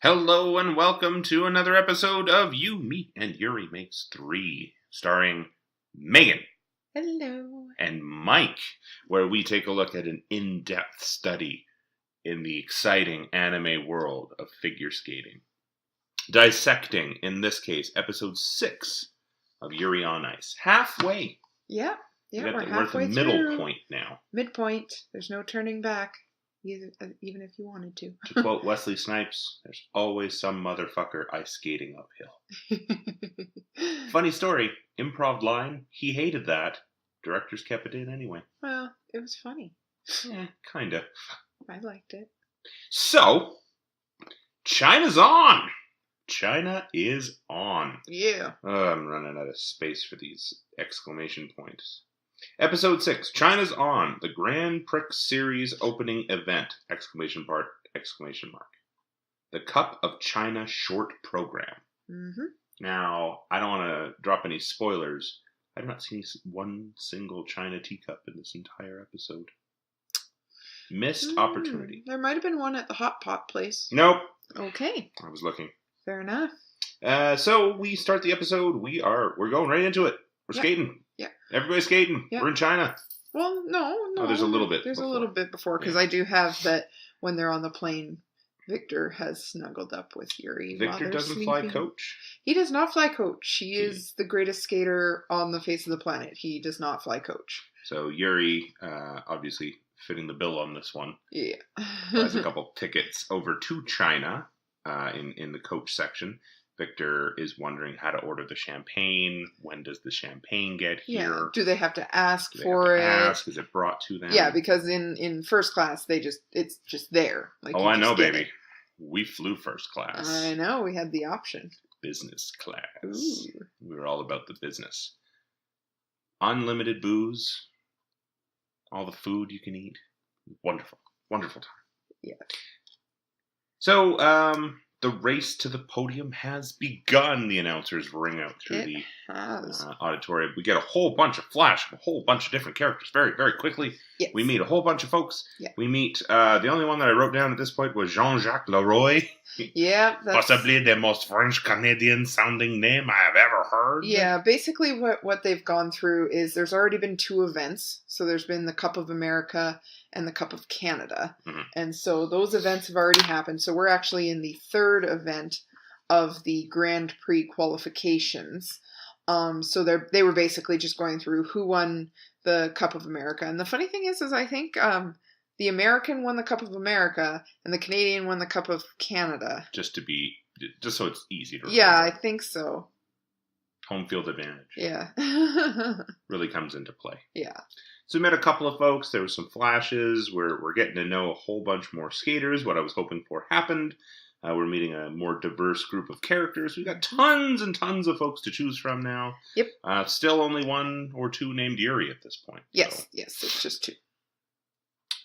Hello and welcome to another episode of You, Me, and Yuri Makes Three, starring Megan Hello. and Mike, where we take a look at an in-depth study in the exciting anime world of figure skating. Dissecting, in this case, episode 6 of Yuri on Ice. Halfway. Yeah, we're at halfway the middle through. point now. Midpoint. There's no turning back, even if you wanted to. To quote Wesley Snipes, there's always some motherfucker ice skating uphill. Funny story, improv line, he hated that. Directors kept it in anyway. Well, it was funny. Yeah, kinda. I liked it. So, China's on! China is on. Yeah. I'm running out of space for these exclamation points. Episode 6, China's on, the Grand Prix Series opening event, exclamation mark. The Cup of China short program. Mm-hmm. Now, I don't want to drop any spoilers. I've not seen one single China teacup in this entire episode. Missed opportunity. There might have been one at the hot pot place. Nope. Okay. I was looking. Fair enough. So we start the episode. We're going right into it. We're skating. Yeah. Everybody's skating. Yeah. We're in China. Well, no. Oh, there's a little bit. There's before. a little bit before, because I do have that when they're on the plane, Victor has snuggled up with Yuri. Victor doesn't fly coach? He does not fly coach. He is the greatest skater on the face of the planet. He does not fly coach. So Yuri, obviously fitting the bill on this one. Yeah. Has a couple tickets over to China in the coach section. Victor is wondering how to order the champagne. When does the champagne get here? Yeah. Do they have to ask for it? Is it brought to them? Yeah, because in first class it's just there. Like, oh, I know, baby. We flew first class. I know. We had the option. Business class. Ooh. We were all about the business. Unlimited booze. All the food you can eat. Wonderful. Wonderful time. Yeah. So, the race to the podium has begun, the announcers ring out through the auditorium. We get a whole bunch of flash, a whole bunch of different characters very, very quickly. Yes. We meet a whole bunch of folks. Yeah. We meet, the only one that I wrote down at this point was Jean-Jacques Leroy. Yeah. Possibly the most French-Canadian sounding name I have ever heard. Yeah, basically what they've gone through is there's already been 2 events. So there's been the Cup of America and the Cup of Canada. Mm-hmm. And so those events have already happened. So we're actually in the 3rd event of the Grand Prix qualifications. So they were basically just going through who won the Cup of America. And the funny thing is I think the American won the Cup of America and the Canadian won the Cup of Canada. Just so it's easy to remember. Yeah, I think so. Home field advantage. Yeah. Really comes into play. Yeah. So we met a couple of folks. There were some flashes. We're getting to know a whole bunch more skaters. What I was hoping for happened. We're meeting a more diverse group of characters. We've got tons and tons of folks to choose from now. Yep. Still only 1 or 2 named Yuri at this point. Yes, so. yes, it's just 2.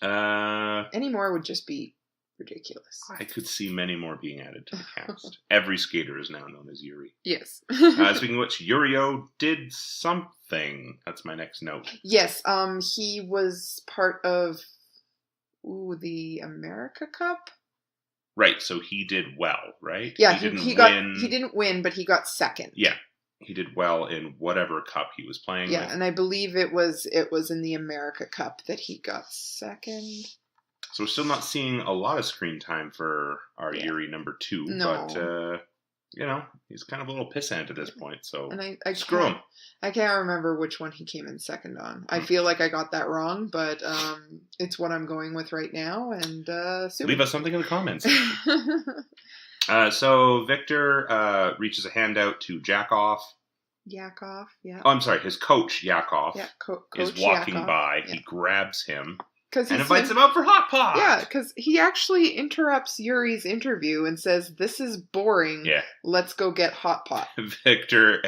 Any Any more would just be ridiculous. I could see many more being added to the cast. Every skater is now known as Yuri. Yes. Speaking of which, Yurio did something. That's my next note. Yes, he was part of the America Cup. Right, so he did well, right? Yeah, he didn't win, but he got 2nd. Yeah. He did well in whatever cup he was playing. Yeah, with. and I believe it was in the America Cup that he got 2nd. So we're still not seeing a lot of screen time for our Yuri number 2. No. But, he's kind of a little pissant at this point, so and screw him. I can't remember which one he came in 2nd on. I feel like I got that wrong, but it's what I'm going with right now. And leave us something in the comments. So Victor reaches a hand out to Yakov. Yakov, yeah. Oh, I'm sorry, his coach, Yakov, Coach is walking Yakov. by. Yeah. He grabs him and invites him out for hot pot. Yeah, because he actually interrupts Yuri's interview and says, "This is boring. Yeah. Let's go get hot pot." Victor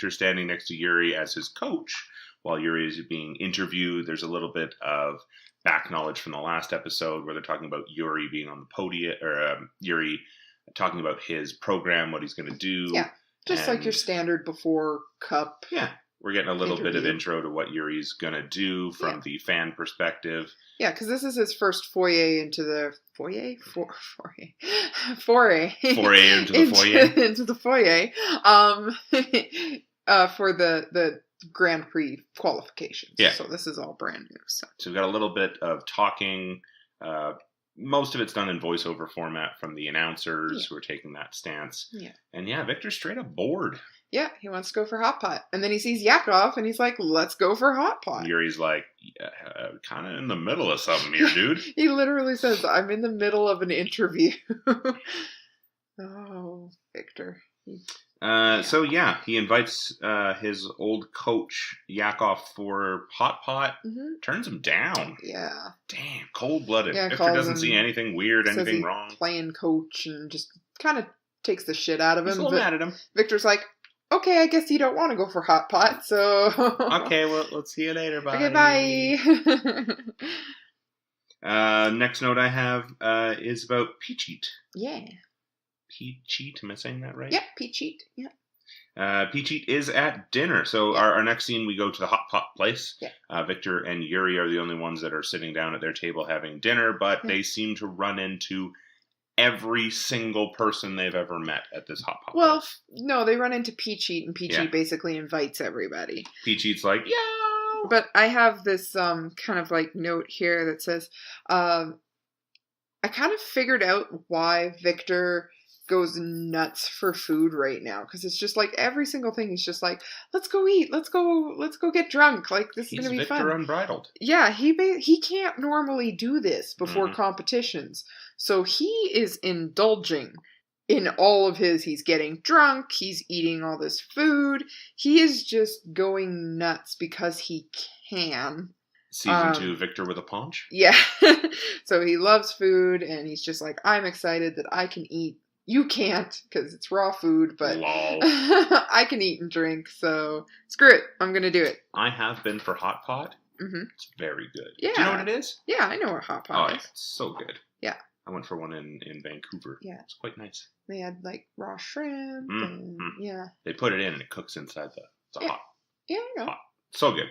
standing next to Yuri as his coach while Yuri is being interviewed. There's a little bit of back knowledge from the last episode where they're talking about Yuri being on the podium, or Yuri talking about his program, what he's going to do. Yeah, just like your standard before cup. Yeah. We're getting a little bit of Interview. intro to what Yuri's going to do from the fan perspective. Yeah, because this is his first foray into the foray Into the foyer. into the foyer for the Grand Prix qualifications. Yeah. So this is all brand new. So we've got a little bit of talking. Most of it's done in voiceover format from the announcers who are taking that stance. Yeah. And Victor's straight up bored. Yeah, he wants to go for Hot Pot. And then he sees Yakov and he's like, let's go for Hot Pot. Yuri's like, kind of in the middle of something here, dude. He literally says, I'm in the middle of an interview. Oh, Victor. So he invites his old coach, Yakov, for Hot Pot. Mm-hmm. Turns him down. Yeah. Damn, cold-blooded. Yeah, Victor doesn't see anything weird, anything wrong. Playing coach and just kind of takes the shit out of him. He's a little mad at him. Victor's like, okay, I guess you don't want to go for Hot Pot, so... Okay, well, let's see you later, bye. Okay, bye. Next note I have is about Peachit. Yeah. Peachit, am I saying that right? Yep, Peachit, yeah. Peachit is at dinner. So our next scene, we go to the Hot Pot place. Yeah. Victor and Yuri are the only ones that are sitting down at their table having dinner, but they seem to run into every single person they've ever met at this Hot Pot place. No, they run into Peachit, and Peachit basically invites everybody. Peachit's like, yo! But I have this kind of like note here that says, I kind of figured out why Victor goes nuts for food right now, because it's just like every single thing he's just like, let's go eat, let's go get drunk, like this is gonna be fun. Victor unbridled. Yeah, he can't normally do this before competitions, so he is indulging in all of his. He's getting drunk, he's eating all this food, he is just going nuts because he can. Season 2, Victor with a paunch. Yeah. So he loves food, and he's just like, I'm excited that I can eat. You can't, because it's raw food, but Lol. I can eat and drink, so screw it. I'm going to do it. I have been for Hot Pot. Mm-hmm. It's very good. Yeah. Do you know what it is? Yeah, I know what Hot Pot is. It's so good. Yeah. I went for one in Vancouver. Yeah. It's quite nice. They had, like, raw shrimp, and yeah. They put it in, and it cooks inside the hot. Yeah, I know. Hot. So good.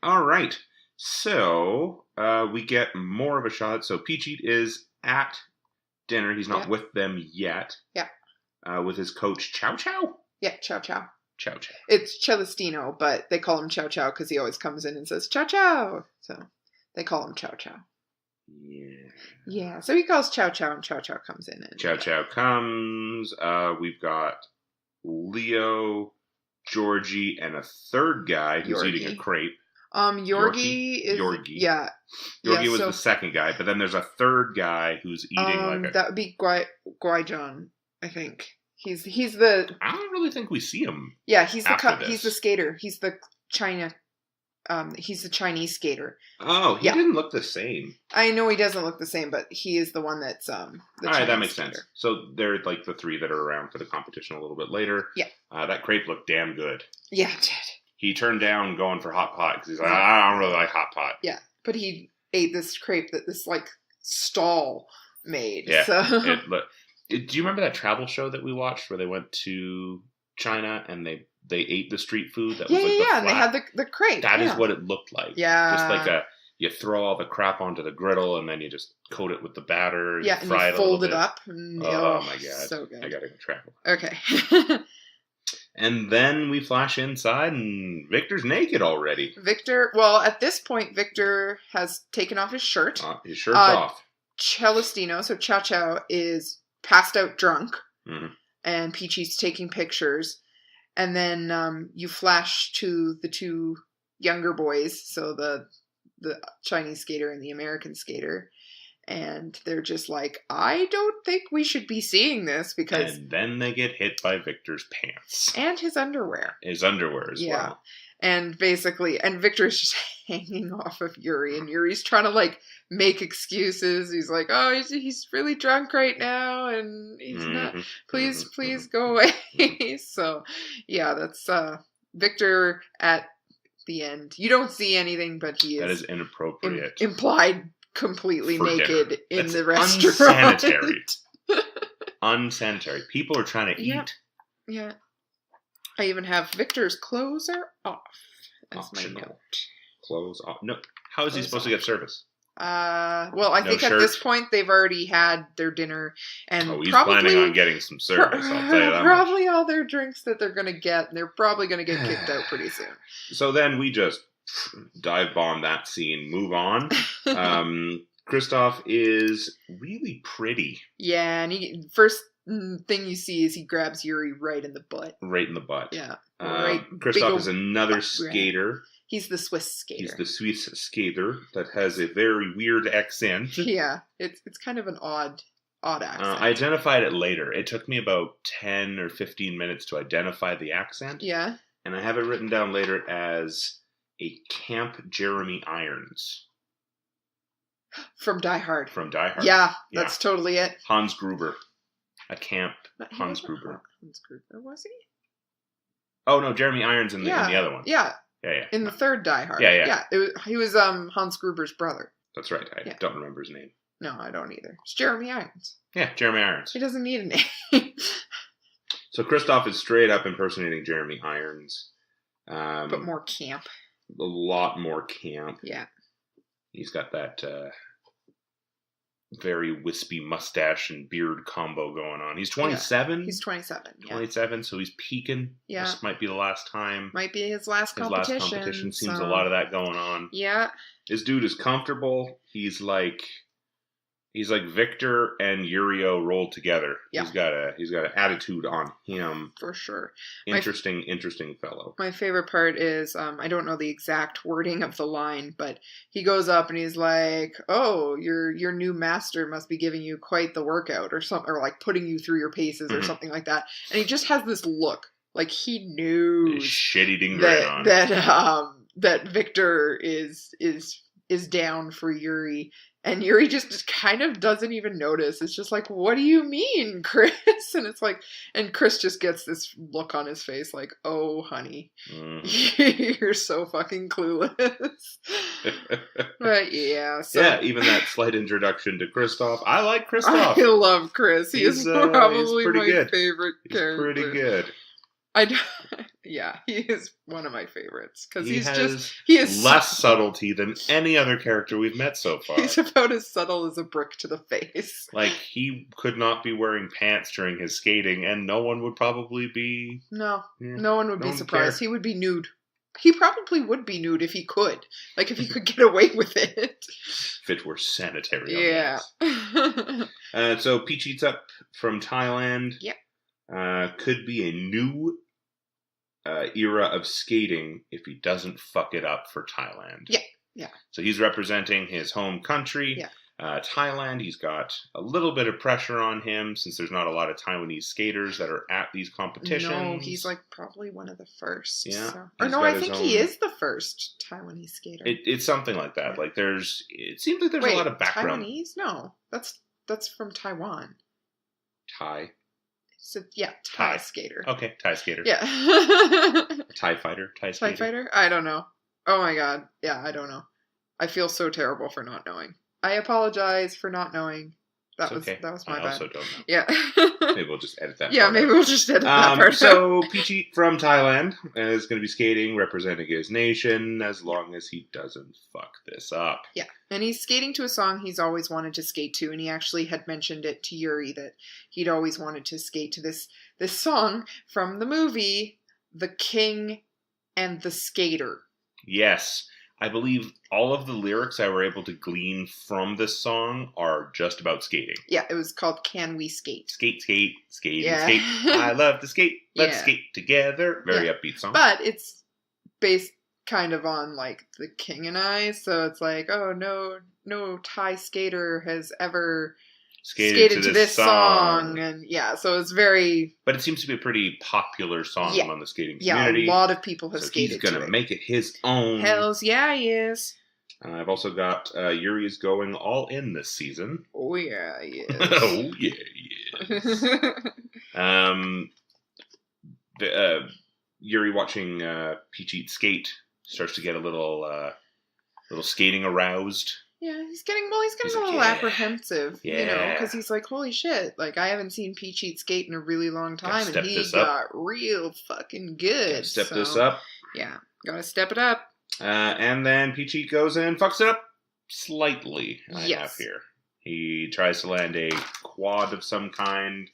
All right. So, we get more of a shot. So, Peachit is at dinner. He's not with them yet. Yeah. With his coach, Chow Chow? Yeah, Chow Chow. Chow Chow. It's Celestino, but they call him Chow Chow because he always comes in and says, Chow Chow. So, they call him Chow Chow. Yeah. Yeah, so he calls Chow Chow, and Chow Chow comes in. And Chow Chow comes. We've got Leo, Georgie, and a third guy who's eating a crepe. Yorgi is... Yorgi. Yeah. Yorgi was the second guy, but then there's a third guy who's eating like a... That would be Gwaijon, I think. He's the... I don't really think we see him. Yeah, he's the skater. He's the he's the Chinese skater. Oh, he didn't look the same. I know he doesn't look the same, but he is the one that's the All Chinese right, that makes skater. sense. So they're like the three that are around for the competition a little bit later. Yeah. That crepe looked damn good. Yeah, it did. He turned down going for Hot Pot because he's like, I don't really like Hot Pot. Yeah, but he ate this crepe that this like stall made. Yeah. So. Do you remember that travel show that we watched where they went to China and they ate the street food? That was like and they had the crepe. That is what it looked like. Yeah. Just like you throw all the crap onto the griddle and then you just coat it with the batter. Yeah, and fry you it fold it bit. up. And, oh my God. So good. I gotta go travel. Okay. And then we flash inside and Victor's naked already. Well, at this point, Victor has taken off his shirt. His shirt's off. Celestino, so Chow Chow, is passed out drunk. Mm-hmm. And Peachy's taking pictures. And then you flash to the two younger boys, so the Chinese skater and the American skater. And they're just like, I don't think we should be seeing this because... And then they get hit by Victor's pants. And his underwear. His underwear as well. And basically, and Victor's just hanging off of Yuri, and Yuri's trying to, like, make excuses. He's like, oh, he's really drunk right now, and he's not, please go away. So, yeah, that's Victor at the end. You don't see anything, but he is... That is inappropriate. Implied completely naked dinner. in That's the restaurant. Unsanitary. Unsanitary. People are trying to eat. Yeah. I even have Victor's clothes are off as my Optional. note. Clothes off. No. How is he Clothes supposed to off. get service? Well, I No think shirt? at this point they've already had their dinner and Oh, he's probably planning on getting some service, I'll tell you that much. probably all their drinks that they're gonna get, and they're probably gonna get kicked out pretty soon. So then we just dive bomb that scene, move on. Kristoff is really pretty. Yeah, and first thing you see is he grabs Yuri right in the butt. Right in the butt. Yeah, right. Kristoff is another skater. He's the Swiss skater. He's the Swiss skater that has a very weird accent. Yeah, it's kind of an odd accent. I identified it later. It took me about 10 or 15 minutes to identify the accent. Yeah. And I have it written down later as a Camp Jeremy Irons. From Die Hard. From Die Hard. Yeah, that's totally it. Hans Gruber. A Camp Hans Gruber. Hans Gruber, was he? Oh, no, Jeremy Irons in the other one. Yeah. Yeah. In the third Die Hard. Yeah. He was Hans Gruber's brother. That's right. I don't remember his name. No, I don't either. It's Jeremy Irons. Yeah, Jeremy Irons. He doesn't need a name. So Kristoff is straight up impersonating Jeremy Irons. But more camp. A lot more camp. Yeah. He's got that very wispy mustache and beard combo going on. He's 27. Yeah. He's 27. 27, so he's peaking. Yeah. This might be the last time. Might be his last competition. His last competition seems a lot of that going on. Yeah. This dude is comfortable. He's like Victor and Yurio rolled together. Yeah. He's got an attitude on him. For sure. Interesting fellow. My favorite part is I don't know the exact wording of the line, but he goes up and he's like, "Oh, your new master must be giving you quite the workout," or something, or like putting you through your paces, or something like that. And he just has this look like he knows shit-eating that Victor is down for Yuri. And Yuri just kind of doesn't even notice. It's just like, what do you mean, Chris? And it's like, and Chris just gets this look on his face like, oh, honey, you're so fucking clueless. But yeah. So. Yeah, even that slight introduction to Kristoff. I like Kristoff. I love Chris. He's probably my favorite character. Pretty good. Yeah, he is one of my favorites because he is less subtlety than any other character we've met so far. He's about as subtle as a brick to the face. Like, he could not be wearing pants during his skating, and no one would probably be. No one would be surprised. He would be nude. He probably would be nude if he could. Like, if he could get away with it. If it were sanitary. Yeah. So Peach Eats Up from Thailand. Yeah. Could be a new era of skating if he doesn't fuck it up for Thailand. Yeah. So he's representing his home country, Thailand. He's got a little bit of pressure on him since there's not a lot of Taiwanese skaters that are at these competitions. No, he's like probably one of the first. Yeah. So. Or no, I think he is the first Taiwanese skater. It's something like that. Like it seems like there's a lot of background. Taiwanese? No, that's from Taiwan. Thai. So, Thai skater. Okay, Thai skater. Yeah. Thai fighter. Thai skater. Thai fighter? I don't know. Oh my god. Yeah, I don't know. I feel so terrible for not knowing. I apologize for not knowing. That was my bad. I also don't know. Yeah. Maybe we'll just edit that. Yeah, maybe we'll just edit that part. So Peachy from Thailand is going to be skating, representing his nation, as long as he doesn't fuck this up. Yeah, and he's skating to a song he's always wanted to skate to, and he actually had mentioned it to Yuri that he'd always wanted to skate to this song from the movie The King and the Skater. Yes. I believe all of the lyrics I were able to glean from this song are just about skating. Yeah, it was called Can We Skate? Skate, skate, skate, skate. I love to skate. Let's skate together. Very upbeat song. But it's based kind of on, like, The King and I. So it's like, oh, no Thai skater has ever skated to this song. And so it's very... But it seems to be a pretty popular song among the skating community. Yeah, a lot of people have skated he's going to make it his own. Hells yeah, he is. I've also got Yuri's going all in this season. Oh yeah, he is. Oh yeah, he is. Yuri watching Peach eat skate starts to get a little skating aroused. Yeah, he's getting a little like, apprehensive, because he's like, holy shit, like, I haven't seen Peach Eat skate in a really long time, and he got real fucking good. Gotta step this up. Yeah, gotta step it up. And then Peach Eat goes and fucks it up slightly, I have here. He tries to land a quad of some kind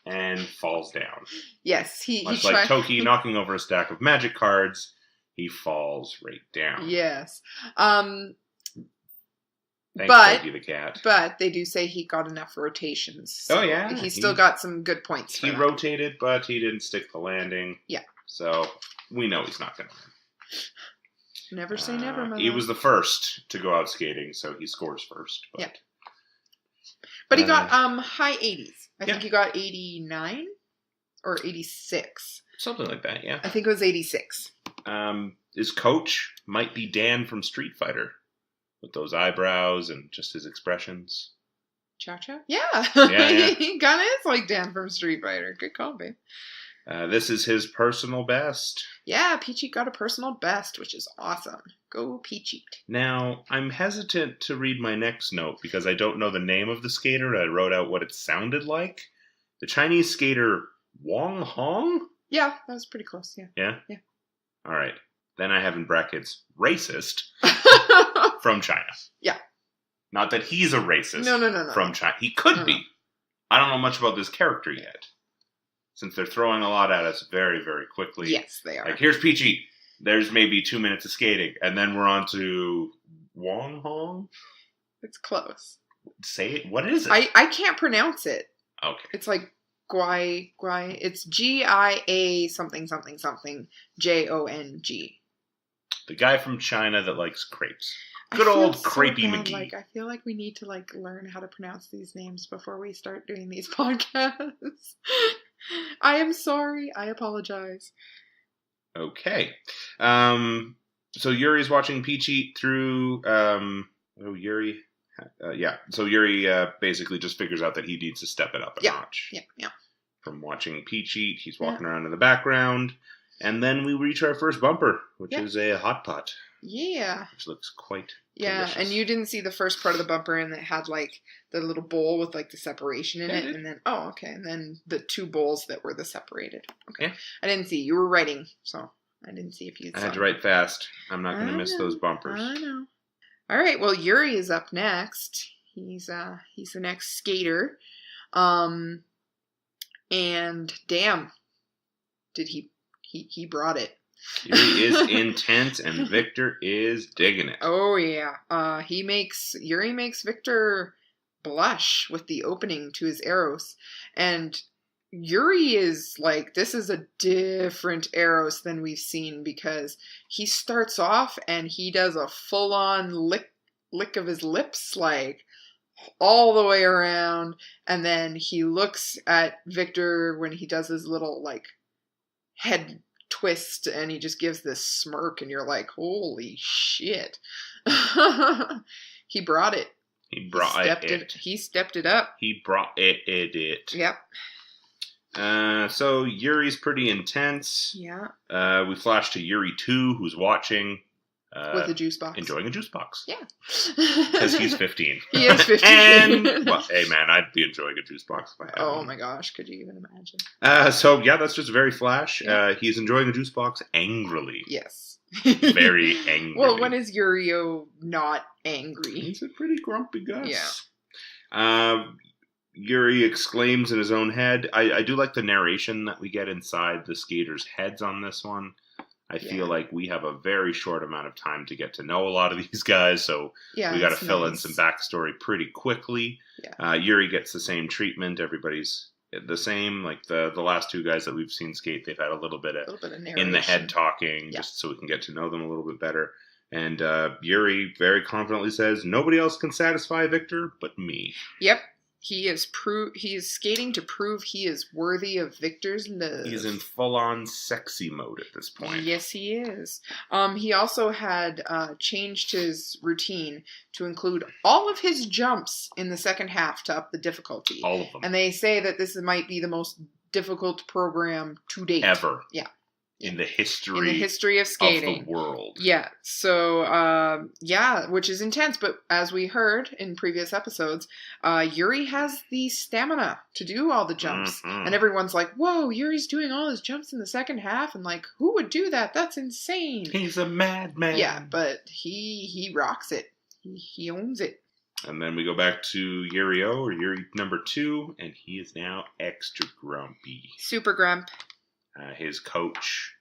and falls down. Yes, Much like Toki knocking over a stack of magic cards, he falls right down. Yes. Thanks, Toki the cat. But they do say he got enough rotations. So he still got some good points. He rotated, but he didn't stick the landing. Yeah. So we know he's not going to win. Never say never, Mama. He was the first to go out skating, so he scores first. But, yeah. But he got high 80s. I think he got 89 or 86. Something like that, yeah. I think it was 86. His coach might be Dan from Street Fighter. With those eyebrows and just his expressions. Cha-cha? Yeah. Yeah. He kind of is like Dan from Street Fighter. Good call, babe. This is his personal best. Yeah, Peachy got a personal best, which is awesome. Go Peachy. Now, I'm hesitant to read my next note because I don't know the name of the skater. I wrote out what it sounded like. The Chinese skater Wang Hong? Yeah, that was pretty close, yeah. Yeah? Yeah. All right. Then I have in brackets, racist from China. Yeah. Not that he's a racist No. from China. He could be. I don't know much about this character yet. Since they're throwing a lot at us very, very quickly. Yes, they are. Like, here's Peachy. There's maybe 2 minutes of skating. And then we're on to Wang Hong? It's close. Say it. What is it? I can't pronounce it. Okay. It's like Guai. It's GIA something JONG. The guy from China that likes crepes. Good old Crepey McGee. Like, I feel like we need to learn how to pronounce these names before we start doing these podcasts. I am sorry. I apologize. Okay. So Yuri's watching Peach Eat through. Yuri. So Yuri basically just figures out that he needs to step it up a notch. Yeah. From watching Peach Eat, he's walking around in the background. And then we reach our first bumper, which is a hot pot. Yeah. Which looks quite delicious. And you didn't see the first part of the bumper, and it had like the little bowl with like the separation in it, and then and then the two bowls that were the separated. Okay. Yeah. I didn't see. You were writing, so I didn't see if you saw. I had to write fast. I'm not going to miss those bumpers. I know. All right. Well, Yuri is up next. He's the next skater. And damn, did he brought it. Yuri is intense, and Victor is digging it. Oh, yeah. Yuri makes Victor blush with the opening to his arrows. And Yuri is like, this is a different Eros than we've seen, because he starts off and he does a full-on lick of his lips, like all the way around. And then he looks at Victor when he does his little like head twist, and he just gives this smirk, and you're like, holy shit. He brought it. He stepped it up. He brought it. Yep. So Yuri's pretty intense. Yeah. We flash to Yuri 2, who's watching. With a juice box. Enjoying a juice box. Yeah. Because he's 15. He is 15. And, well, hey man, I'd be enjoying a juice box if I had one. My gosh, could you even imagine? That's just very flash. Yeah. He's enjoying a juice box angrily. Yes. Very angry. Well, when is Yurio not angry? He's a pretty grumpy Gus. Yeah. Yuri exclaims in his own head. I do like the narration that we get inside the skaters' heads on this one. I feel like we have a very short amount of time to get to know a lot of these guys, so we got to fill in some backstory pretty quickly. Yeah. Yuri gets the same treatment. Everybody's the same. Like the last two guys that we've seen skate, they've had a little bit of in the head talking, just so we can get to know them a little bit better. And Yuri very confidently says, "Nobody else can satisfy Victor but me." Yep. He is skating to prove he is worthy of Victor's love. He's in full-on sexy mode at this point. Yes, he is. He also had changed his routine to include all of his jumps in the second half to up the difficulty. All of them. And they say that this might be the most difficult program to date. Ever. Yeah. in the history of skating. of the world. Yeah. So, which is intense. But as we heard in previous episodes, Yuri has the stamina to do all the jumps. Mm-hmm. And everyone's like, whoa, Yuri's doing all his jumps in the second half. And like, who would do that? That's insane. He's a madman. Yeah, but he rocks it. He owns it. And then we go back to Yuri number 2, and he is now extra grumpy. Super grump. His coach,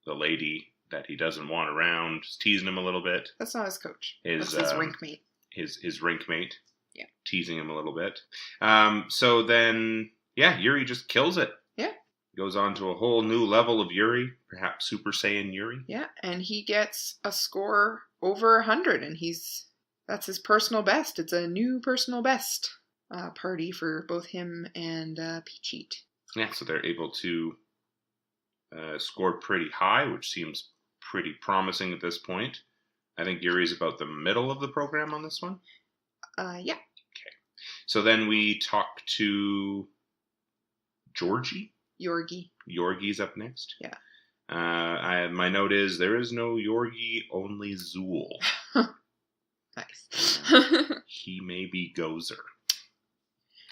the lady that he doesn't want around, is teasing him a little bit. That's not his coach. That's his rink mate. His rink mate. Yeah. Teasing him a little bit. So then, Yuri just kills it. Yeah. Goes on to a whole new level of Yuri, perhaps Super Saiyan Yuri. Yeah, and he gets a score over 100, and that's his personal best. It's a new personal best party for both him and Peachit. Yeah, so they're able to score pretty high, which seems pretty promising at this point. I think Yuri's about the middle of the program on this one. Yeah. Okay. So then we talk to Georgie. Yorgi's up next. Yeah. My note is there is no Yorgi, only Zool. Nice. He may be Gozer.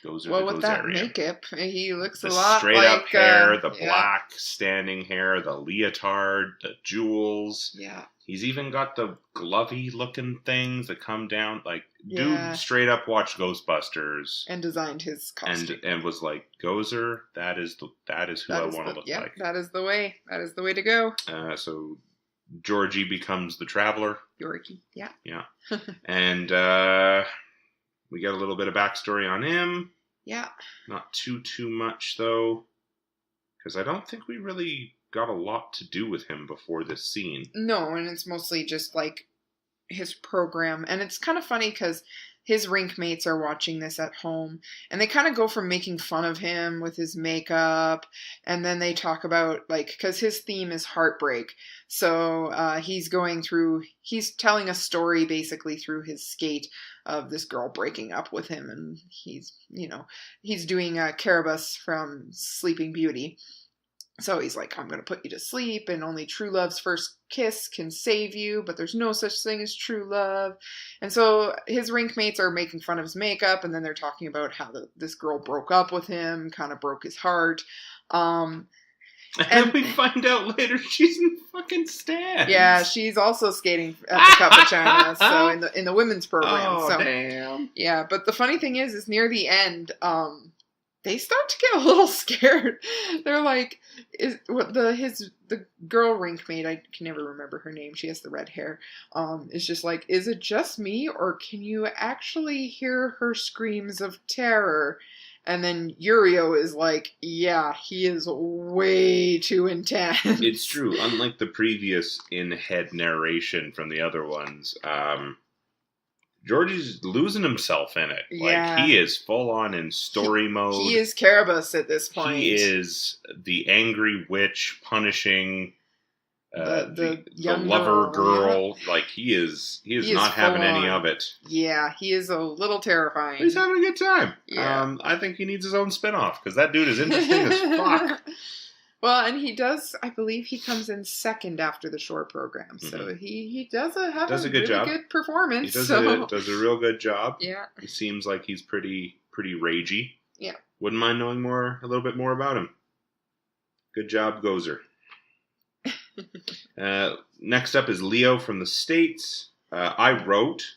Gozer well, the with that Gozerian. makeup, he looks The a lot straight like up hair, the black standing hair, the leotard, the jewels. Yeah. He's even got the glovey looking things that come down. Like, Yeah. dude straight up watched Ghostbusters and designed his costume and was like, Gozer, that is who I want to look like. That is the way. That is the way to go. So Georgie becomes the Traveler. Yorkie, yeah. Yeah. And we got a little bit of backstory on him. Yeah. Not too much, though. Because I don't think we really got a lot to do with him before this scene. No, and it's mostly just like his program. And it's kind of funny because his rink mates are watching this at home, and they kind of go from making fun of him with his makeup, and then they talk about, like, because his theme is heartbreak, so he's telling a story basically through his skate of this girl breaking up with him, and he's doing Carabas from Sleeping Beauty. So he's like, I'm going to put you to sleep, and only true love's first kiss can save you, but there's no such thing as true love. And so his rink mates are making fun of his makeup, and then they're talking about how this girl broke up with him, kind of broke his heart. And then we find out later she's in fucking stands. Yeah, she's also skating at the Cup of China, so in the women's program. Oh, so, damn. Yeah, but the funny thing is near the end, they start to get a little scared. They're like, the girl rink mate, I can never remember her name, she has the red hair, is just like, is it just me, or can you actually hear her screams of terror? And then Yurio is like, yeah, he is way too intense. It's true. Unlike the previous in-head narration from the other ones, Georgie's losing himself in it. Yeah. Like, he is full on in story mode. He is Carabas at this point. He is the angry witch punishing the lover girl. Yeah. Like, he is not having any of it. Yeah, he is a little terrifying. He's having a good time. Yeah. I think he needs his own spinoff, because that dude is interesting as fuck. Well, and he does, I believe he comes in second after the shore program. So he does have a good job. Good performance. He does a real good job. Yeah. He seems like he's pretty ragey. Yeah. Wouldn't mind knowing a little bit more about him. Good job, Gozer. Next up is Leo from the States. I wrote,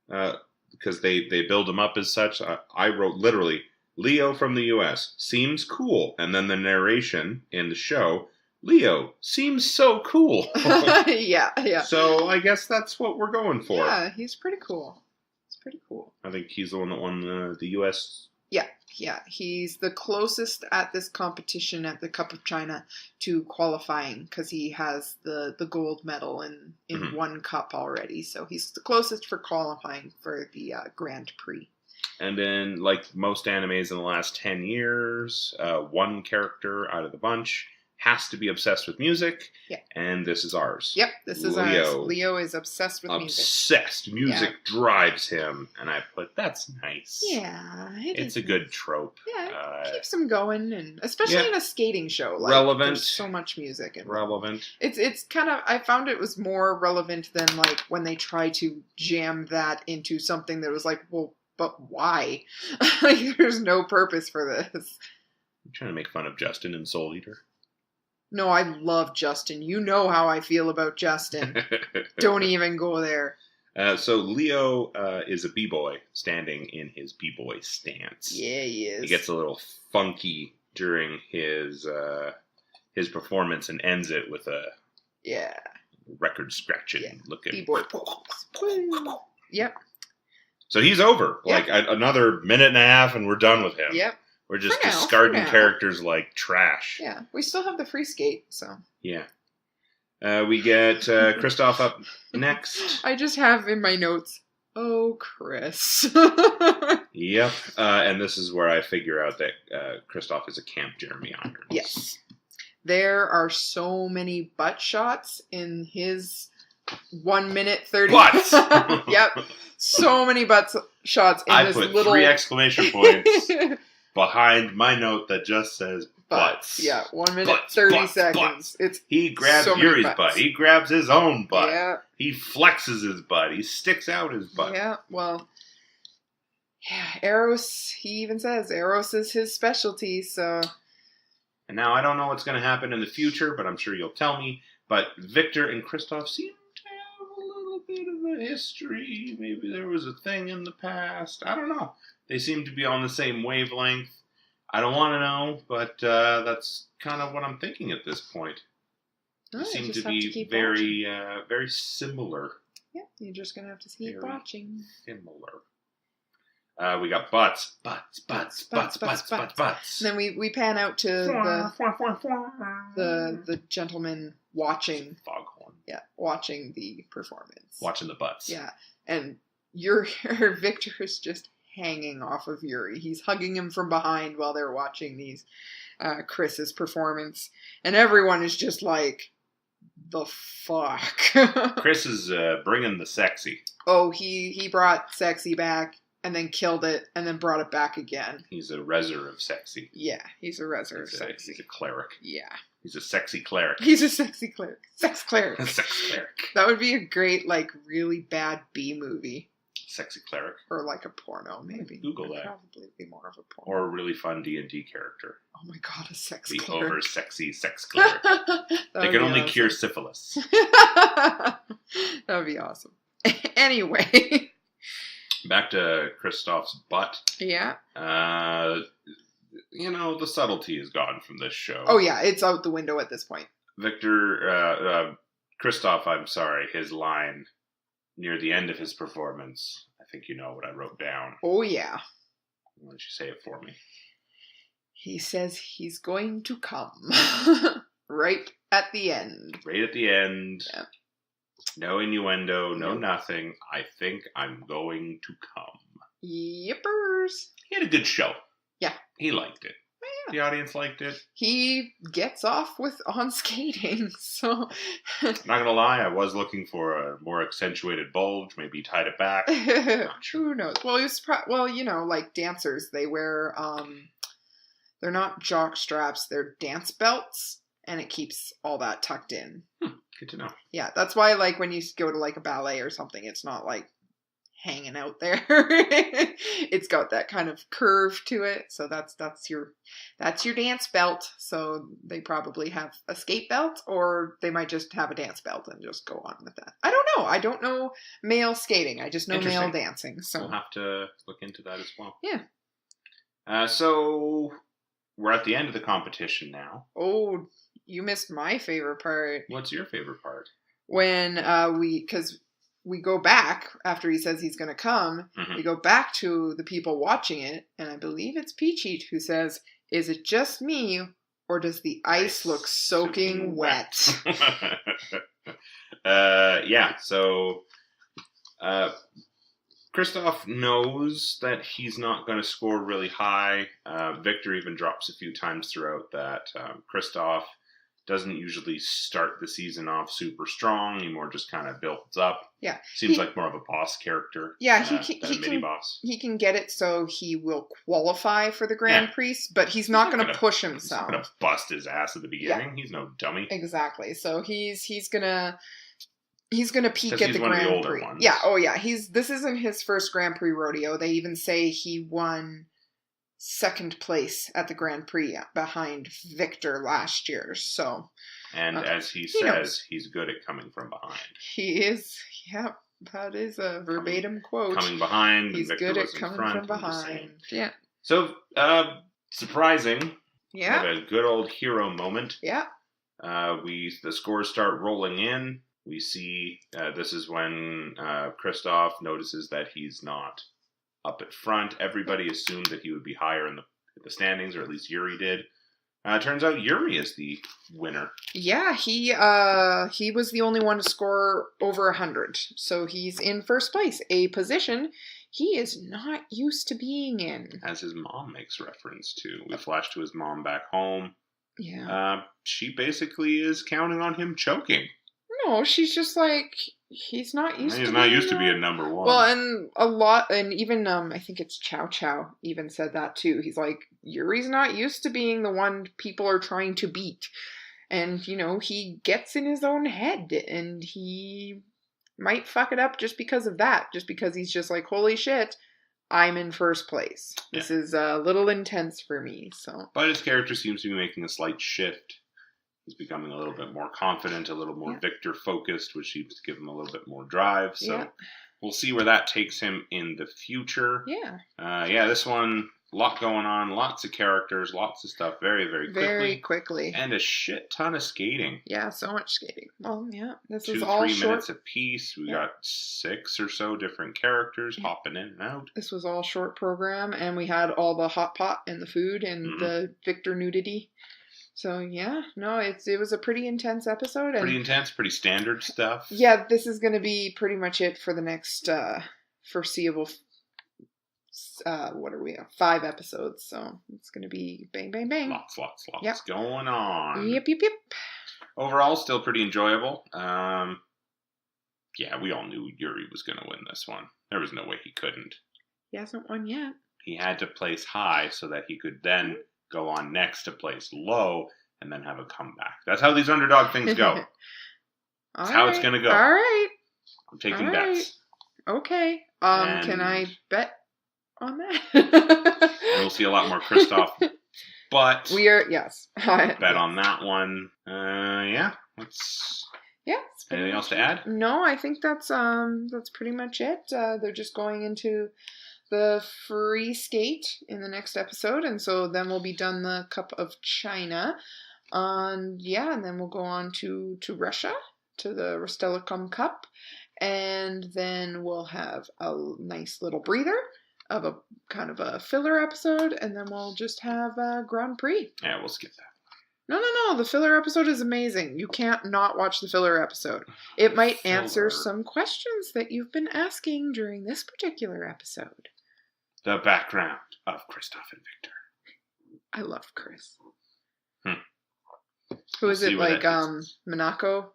because they build him up as such, I wrote literally, Leo from the U.S. seems cool. And then the narration in the show, Leo seems so cool. Yeah. So I guess that's what we're going for. Yeah, he's pretty cool. I think he's the one that won the U.S. Yeah. He's the closest at this competition at the Cup of China to qualifying, because he has the gold medal in one cup already. So he's the closest for qualifying for the Grand Prix. And then, like most animes in the last 10 years, one character out of the bunch has to be obsessed with music. Yeah. And this is ours. Yep, this is ours. Leo is obsessed with music. Obsessed. Music drives him. And I put, that's nice. Yeah, it's a good trope. Yeah, it keeps him going, and especially in a skating show. Like, relevant. There's so much music. Relevant. It's kind of, I found it was more relevant than like when they try to jam that into something that was like, well, but why? Like, there's no purpose for this. I'm trying to make fun of Justin and Soul Eater. No, I love Justin. You know how I feel about Justin. Don't even go there. So Leo is a b-boy standing in his b-boy stance. Yeah, he is. He gets a little funky during his performance and ends it with a record scratching looking b-boy. Yep. So he's over. Like another minute and a half, and we're done with him. Yep. We're just discarding characters like trash. Yeah, we still have the free skate, so. Yeah. We get Kristoff up next. I just have in my notes, oh, Chris. Yep. And this is where I figure out that Kristoff is a Camp Jeremy Irons. Yes. There are so many butt shots in his 1 minute 30. Butts! Yep. So many butt shots in this little... I put 3 exclamation points behind my note that just says butts. Yeah, 1 minute, 30 seconds. Butts. He grabs Yuri's butt. He grabs his own butt. Yeah. He flexes his butt. He sticks out his butt. Yeah, well, Eros, he even says Eros is his specialty, so... And now I don't know what's going to happen in the future, but I'm sure you'll tell me. But Victor and Kristoff seem to have a little bit of a history. Maybe there was a thing in the past. I don't know. They seem to be on the same wavelength. I don't want to know, but that's kind of what I'm thinking at this point. They seem to be very, very similar. Yeah, you're just going to have to keep watching. Similar. We got butts. And then we pan out to the gentleman watching. Foghorn. Yeah, watching the performance. Watching the butts. Yeah, and Victor is just hanging off of Yuri. He's hugging him from behind while they're watching Chris's performance. And everyone is just like, the fuck? Chris is bringing the sexy. Oh, he brought sexy back and then killed it and then brought it back again. He's a reser of sexy. Yeah, he's a reser of sexy. He's a cleric. Yeah. He's a sexy cleric. He's a sexy cleric. Sex cleric. Sex cleric. That would be a great, like, really bad B movie. Sexy cleric. Or like a porno, maybe. Google that. Probably be more of a porno. Or a really fun D&D character. Oh my god, a sex the cleric. The over-sexy sex cleric. They can only cure syphilis. That would be awesome. Anyway. Back to Kristoff's butt. Yeah. The subtlety is gone from this show. Oh yeah, it's out the window at this point. Kristoff, I'm sorry, his line near the end of his performance. I think you know what I wrote down. Oh, yeah. Why don't you say it for me? He says he's going to come. Right at the end. Right at the end. Yeah. No innuendo, no nothing. I think I'm going to come. Yippers. He had a good show. Yeah. He liked it. Yeah. The audience liked it. He gets off on skating, so... Not gonna lie, I was looking for a more accentuated bulge. Maybe he tied it back. Who knows? Well, like dancers, they wear, they're not jock straps, they're dance belts, and it keeps all that tucked in. Good to know. Yeah, that's why, like, when you go to, like, a ballet or something, it's not, like, hanging out there. It's got that kind of curve to it, so that's your dance belt. So they probably have a skate belt, or they might just have a dance belt and just go on with that. I don't know male skating. I just know male dancing. So we'll have to look into that as well. Yeah. So we're at the end of the competition now. Oh, you missed my favorite part. What's your favorite part? When we go back after he says he's going to come. Mm-hmm. We go back to the people watching it, and I believe it's Peachy who says, "Is it just me, or does the ice look soaking wet?" Yeah. So Kristoff knows that he's not going to score really high. Victor even drops a few times throughout that Kristoff doesn't usually start the season off super strong. He more just kind of builds up. Yeah. Seems like more of a boss character. Yeah, than a mini boss. He can get it so he will qualify for the Grand Prix, but he's not going to push himself. He's not going to bust his ass at the beginning. Yeah. He's no dummy. Exactly. So he's gonna peak at the one Grand of the Prix. Ones. Yeah. Oh yeah. This isn't his first Grand Prix rodeo. They even say he won second place at the Grand Prix behind Victor last year. So, and as he says, he's good at coming from behind. He is. Yeah, that is a verbatim quote. Coming behind. He's Victor good at was in coming front, from behind. Yeah. So, surprising. Yeah. We have a good old hero moment. Yeah. The scores start rolling in. We see this is when Kristoff notices that he's not up at front. Everybody assumed that he would be higher in the standings, or at least Yuri did. Turns out Yuri is the winner. Yeah, he was the only one to score over 100, so he's in first place, a position he is not used to being in. As his mom makes reference to. We flash to his mom back home. Yeah. She basically is counting on him choking. No, she's just like, he's not used to being number one. Well, and even I think it's Chow Chow even said that too. He's like, Yuri's not used to being the one people are trying to beat. And, he gets in his own head and he might fuck it up just because of that. Just because he's just like, holy shit, I'm in first place. This is a little intense for me. So, but his character seems to be making a slight shift. He's becoming a little bit more confident, a little more Victor-focused, which seems to give him a little bit more drive. So we'll see where that takes him in the future. Yeah. This one, a lot going on, lots of characters, lots of stuff, very, very quickly. Very quickly. And a shit ton of skating. Yeah, so much skating. Well, yeah, this 2 is all 3 short. minutes apiece. We got 6 or so different characters hopping in and out. This was all short program, and we had all the hot pot and the food and the Victor nudity. So, it was a pretty intense episode. And pretty intense, pretty standard stuff. Yeah, this is going to be pretty much it for the next foreseeable, 5 episodes. So, it's going to be bang, bang, bang. Lots going on. Yep. Overall, still pretty enjoyable. We all knew Yuri was going to win this one. There was no way he couldn't. He hasn't won yet. He had to place high so that he could then go on next to place low and then have a comeback. That's how these underdog things go. That's how it's going to go. All right. I'm taking bets. Okay. Can I bet on that? We'll see a lot more Kristoff, but we are, yes. Bet on that one. Anything else to add? No, I think that's pretty much it. They're just going into the free skate in the next episode, and so then we'll be done the Cup of China, and then we'll go on to Russia, to the Rostelecom Cup, and then we'll have a nice little breather of a kind of a filler episode, and then we'll just have a Grand Prix. Yeah, we'll skip that. No, the filler episode is amazing. You can't not watch the filler episode. It might answer some questions that you've been asking during this particular episode. The background of Kristoff and Victor. I love Chris. Who is it? Like Minako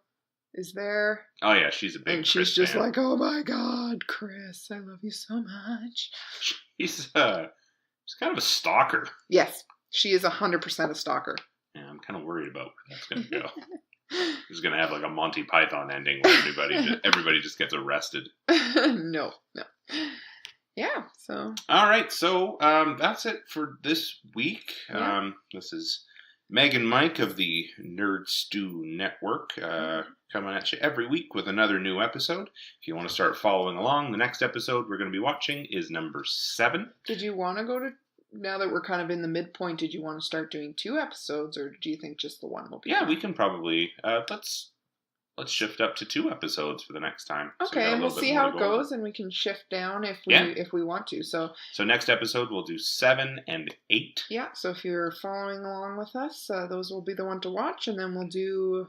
is there? Oh yeah, she's a big. And she's Chris just fan. like, oh my God, Chris, I love you so much. She's kind of a stalker. Yes, she is 100% a stalker. Yeah, I'm kind of worried about where that's going to go. It's going to have like a Monty Python ending where everybody just gets arrested. No. Yeah, so. All right, so that's it for this week. Yeah. This is Meg and Mike of the Nerd Stew Network coming at you every week with another new episode. If you want to start following along, the next episode we're going to be watching is number 7. Did you want to go to, now that we're kind of in the midpoint, did you want to start doing 2 episodes, or do you think just the one will be fine? We can probably, let's shift up to 2 episodes for the next time. Okay, and we'll see how it goes, and we can shift down if we want to. So next episode we'll do 7 and 8. Yeah, so if you're following along with us, those will be the one to watch, and then we'll do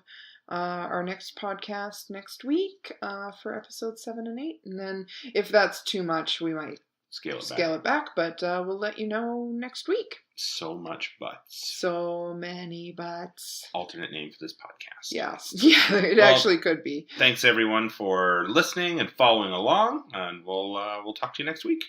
our next podcast next week for episode 7 and 8. And then if that's too much, we might scale it back. But we'll let you know next week. So much butts. So many butts. Alternate name for this podcast. Yes. Yeah, it actually could be. Thanks everyone for listening and following along, and we'll talk to you next week.